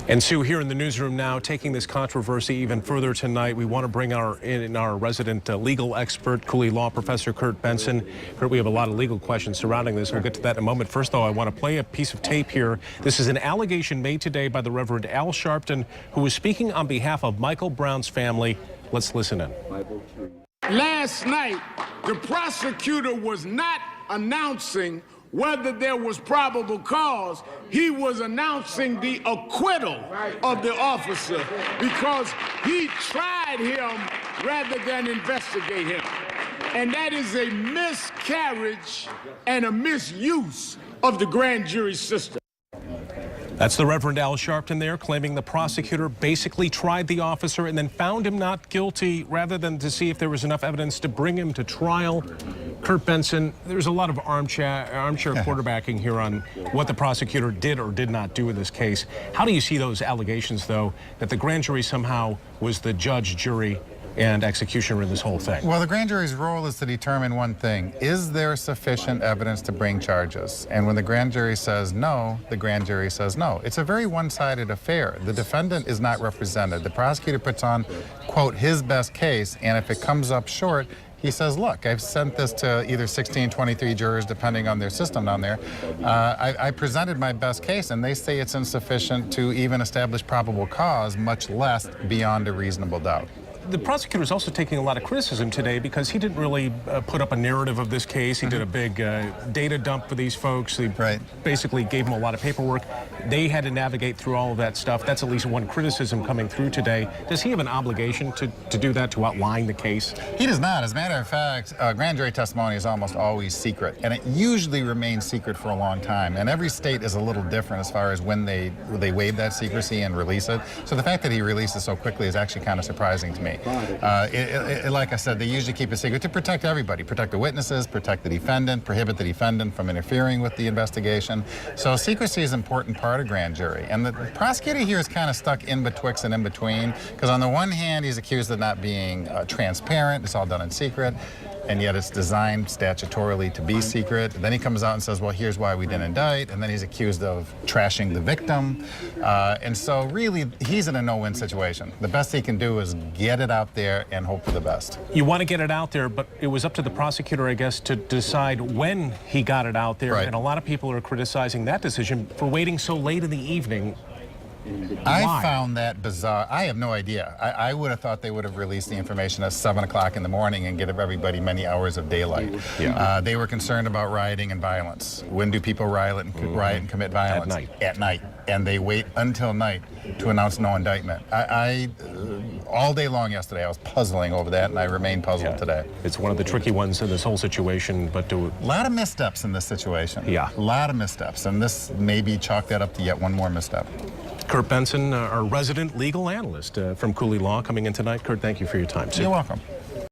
And Sue, here in the newsroom now, taking this controversy even further tonight, we want to bring in our resident legal expert, Cooley Law Professor Curt Benson. Curt, we have a lot of legal questions surrounding this. We'll get to that in a moment. First, though, I want to play a piece of tape here. This is an allegation made today by the Reverend Al Sharpton, who was speaking on behalf of Michael Brown's family. Let's listen in. Last night, the prosecutor was not announcing whether there was probable cause. He was announcing the acquittal of the officer because he tried him rather than investigate him. And that is a miscarriage and a misuse of the grand jury system. That's the Reverend Al Sharpton there, claiming the prosecutor basically tried the officer and then found him not guilty rather than to see if there was enough evidence to bring him to trial. Curt Benson, there's a lot of armchair quarterbacking here on what the prosecutor did or did not do in this case. How do you see those allegations, though, that the grand jury somehow was the judge, jury, and executioner in this whole thing? Well, the grand jury's role is to determine one thing. Is there sufficient evidence to bring charges? And when the grand jury says no, the grand jury says no. It's a very one-sided affair. The defendant is not represented. The prosecutor puts on, quote, his best case, and if it comes up short, he says, look, I've sent this to either 16, 23 jurors, depending on their system down there. I presented my best case, and they say it's insufficient to even establish probable cause, much less beyond a reasonable doubt. The prosecutor is also taking a lot of criticism today because he didn't really put up a narrative of this case. He did a big data dump for these folks. He basically gave them a lot of paperwork. They had to navigate through all of that stuff. That's at least one criticism coming through today. Does he have an obligation to do that, to outline the case? He does not. As a matter of fact, grand jury testimony is almost always secret, and it usually remains secret for a long time. And every state is a little different as far as when they waive that secrecy and release it. So the fact that he released it so quickly is actually kind of surprising to me. Like I said, they usually keep it secret to protect everybody, protect the witnesses, protect the defendant, prohibit the defendant from interfering with the investigation. So secrecy is an important part of grand jury. And the prosecutor here is kind of stuck in betwixt and in between, because on the one hand, he's accused of not being transparent. It's all done in secret, and yet it's designed statutorily to be secret. And then he comes out and says, well, here's why we didn't indict. And then he's accused of trashing the victim. And so really, he's in a no-win situation. The best he can do is get it out there and hope for the best. You want to get it out there, but it was up to the prosecutor, I guess, to decide when he got it out there. Right. And a lot of people are criticizing that decision for waiting so late in the evening. I found that bizarre. I have no idea. I would have thought they would have released the information at 7 o'clock in the morning and give everybody many hours of daylight. Yeah. They were concerned about rioting and violence. When do people riot and commit violence? At night. At night. And they wait until night to announce no indictment. All day long yesterday, I was puzzling over that, and I remain puzzled today. It's one of the tricky ones in this whole situation, but a lot of missteps in this situation. Yeah. A lot of missteps, and this maybe chalk that up to yet one more misstep. Curt Benson, our resident legal analyst from Cooley Law, coming in tonight. Curt, thank you for your time. You're welcome.